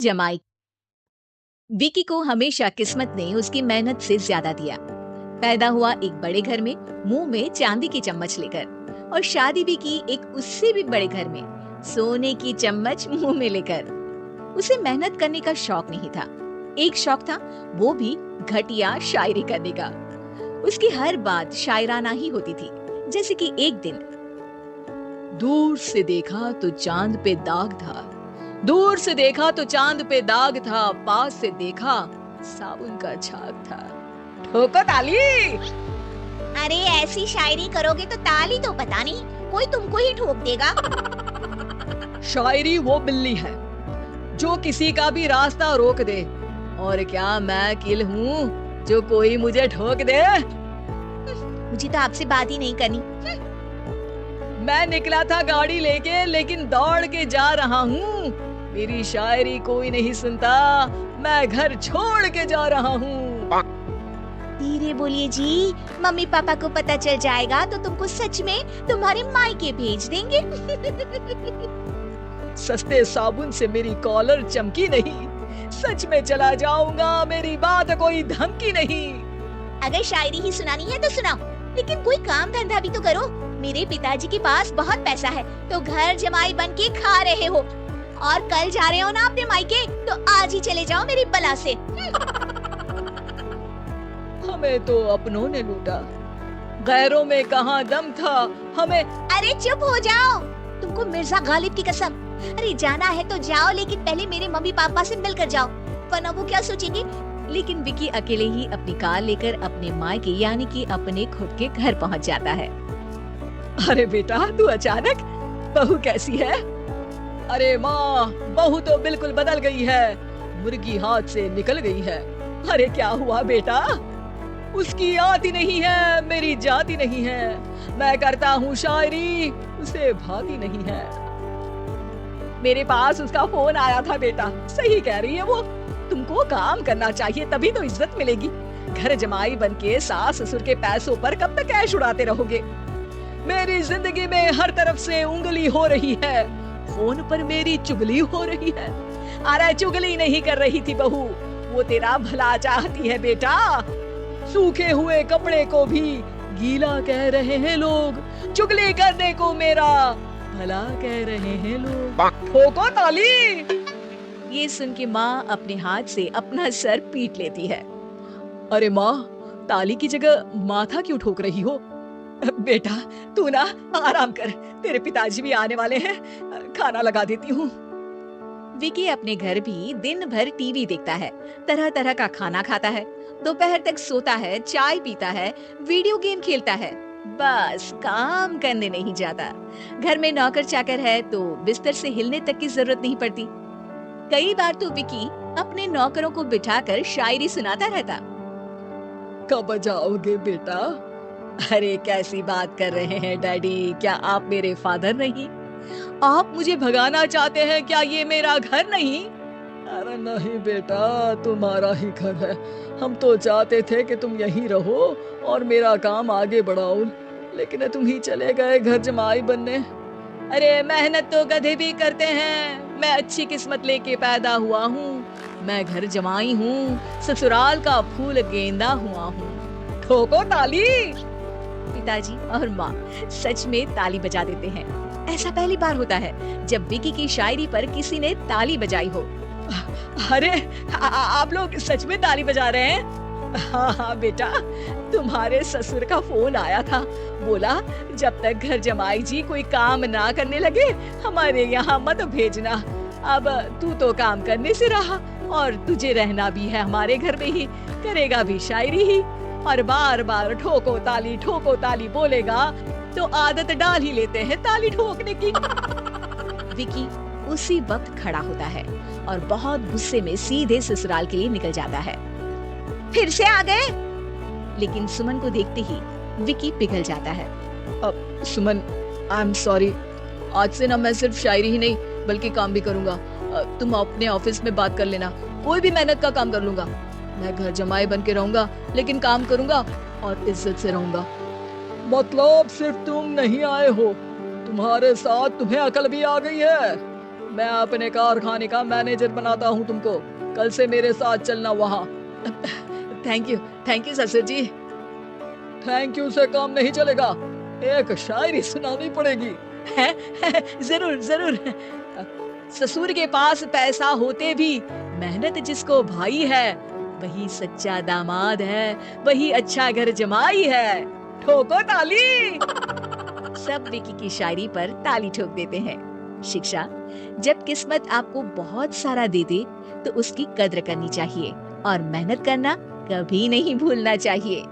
जमाई। विकी को हमेशा किस्मत ने उसकी मेहनत से ज्यादा दिया। पैदा हुआ एक बड़े घर में, मुंह में चांदी की चम्मच लेकर, और शादी भी की एक उससे भी बड़े घर में, सोने की चम्मच मुंह में लेकर। उसे मेहनत करने का शौक नहीं था। एक शौक था, वो भी घटिया शायरी करने का। उसकी हर बात शायराना ही होती थी। जैसे कि एक दिन, दूर से देखा तो चांद पे दाग था, दूर से देखा तो चांद पे दाग था, पास से देखा साबुन का झाग था। ठोको ताली। अरे ऐसी शायरी करोगे तो ताली तो पता नहीं, कोई तुमको ही ठोक देगा। शायरी वो बिल्ली है जो किसी का भी रास्ता रोक दे, और क्या मैं किल हूँ जो कोई मुझे ठोक दे। मुझे तो आपसे बात ही नहीं करनी। मैं निकला था गाड़ी लेके, लेकिन दौड़ के जा रहा हूँ। मेरी शायरी कोई नहीं सुनता, मैं घर छोड़ के जा रहा हूँ। धीरे बोलिए जी, मम्मी पापा को पता चल जाएगा तो तुमको सच में तुम्हारे मायके भेज देंगे। सस्ते साबुन से मेरी कॉलर चमकी नहीं, सच में चला जाऊंगा, मेरी बात कोई धमकी नहीं। अगर शायरी ही सुनानी है तो सुनाओ, लेकिन कोई काम धंधा भी तो करो। मेरे पिताजी के पास बहुत पैसा है, तो घर जमाई बन के खा रहे हो, और कल जा रहे हो ना अपने मायके, तो आज ही चले जाओ मेरी बला से। हमें तो अपनों ने लूटा, गैरों में कहाँ दम था हमें। अरे चुप हो जाओ, तुमको मिर्जा गालिब की कसम। अरे जाना है तो जाओ, लेकिन पहले मेरे मम्मी पापा से मिलकर जाओ, वरना वो क्या सोचेंगे। लेकिन विकी अकेले ही अपनी कार लेकर अपने मायके यानी कि अपने खुद के घर पहुंच जाता है। अरे बेटा, तू अचानक, बहू कैसी है? अरे माँ, बहू तो बिल्कुल बदल गई है, मुर्गी हाथ से निकल गई है। अरे क्या हुआ बेटा? उसकी आती नहीं है, मेरी जाती नहीं है। मैं करता हूँ शायरी, उसे भाती नहीं है। मेरे पास उसका फोन आया था बेटा, सही कह रही है वो। तुमको काम करना चाहिए, तभी तो इज्जत मिलेगी। घर जमाई बनके सास ससुर के पैसों पर कब तक ऐश उड़ाते रहोगे? मेरी जिंदगी में हर तरफ से उंगली हो रही है, फोन पर मेरी चुगली हो रही है। अरे चुगली नहीं कर रही थी बहू, वो तेरा भला चाहती है बेटा। सूखे हुए कपड़े को भी गीला कह रहे हैं लोग, चुगली करने को मेरा भला कह रहे हैं लोग। ठोको ताली। ये सुन के माँ अपने हाथ से अपना सर पीट लेती है। अरे माँ, ताली की जगह माथा क्यों ठोक रही हो? बेटा तू ना आराम कर, तेरे पिताजी भी आने वाले हैं, खाना लगा देती हूँ। विकी अपने घर भी दिन भर टीवी देखता है, तरह तरह का खाना खाता है, दोपहर तक सोता है, चाय पीता है, वीडियो गेम खेलता है, बस काम करने नहीं जाता। घर में नौकर चाकर है तो बिस्तर से हिलने तक की जरूरत नहीं पड़ती। कई बार तो विकी अपने नौकरों को बिठाकर शायरी सुनाता रहता। कब जाओगे बेटा? अरे कैसी बात कर रहे हैं डैडी, क्या आप मेरे फादर नहीं? आप मुझे भगाना चाहते हैं क्या? ये मेरा घर नहीं। अरे नहीं बेटा, तुम्हारा ही घर है। हम तो चाहते थे कि तुम यहीं रहो और मेरा काम आगे बढ़ाओ, लेकिन तुम ही चले गए घर जमाई बनने। अरे मेहनत तो गधे भी करते हैं, मैं अच्छी किस्मत लेके पैदा हुआ हूँ। मैं घर जमाई हूँ, ससुराल का फूल गेंदा हुआ हूँ। ठोको ताली। पिताजी और माँ सच में ताली बजा देते हैं। ऐसा पहली बार होता है जब विकी की शायरी पर किसी ने ताली बजाई हो। अरे आप लोग सच में ताली बजा रहे हैं? हाँ हाँ बेटा, तुम्हारे ससुर का फोन आया था, बोला जब तक घर जमाई जी कोई काम ना करने लगे हमारे यहाँ मत भेजना। अब तू तो काम करने से रहा, और तुझे रहना भी है हमारे घर में ही, करेगा भी शायरी ही, और बार बार ठोको ताली बोलेगा तो आदत डाल ही लेते हैं ताली ठोकने की। विकी उसी वक्त खड़ा होता है और बहुत गुस्से में सीधे ससुराल के लिए निकल जाता है। फिर से आ गए? लेकिन सुमन को देखते ही विकी पिघल जाता है। अब सुमन, आई एम सॉरी, आज से ना मैं सिर्फ शायरी ही नहीं बल्कि काम भी करूंगा। तुम अपने ऑफिस में बात कर लेना, कोई भी मेहनत का काम कर लूंगा। मैं घर जमाई बन के रहूंगा, लेकिन काम करूंगा और इज्जत से रहूंगा। मतलब सिर्फ तुम नहीं आए हो, तुम्हारे साथ तुम्हें अकल भी आ गई है। मैं अपने कारखाने का मैनेजर बनाता हूँ तुमको। कल से मेरे साथ चलना वहाँ। थैंक यू ससुर जी। थैंक यू से काम नहीं चलेगा, एक शायरी सुनानी पड़ेगी। जरूर जरूर। ससुर के पास पैसा होते भी मेहनत जिसको भाई है, वही सच्चा दामाद है, वही अच्छा घर जमाई है। ठोको ताली। सब विकी की शायरी पर ताली ठोक देते हैं। शिक्षा, जब किस्मत आपको बहुत सारा दे दे तो उसकी कद्र करनी चाहिए और मेहनत करना कभी नहीं भूलना चाहिए।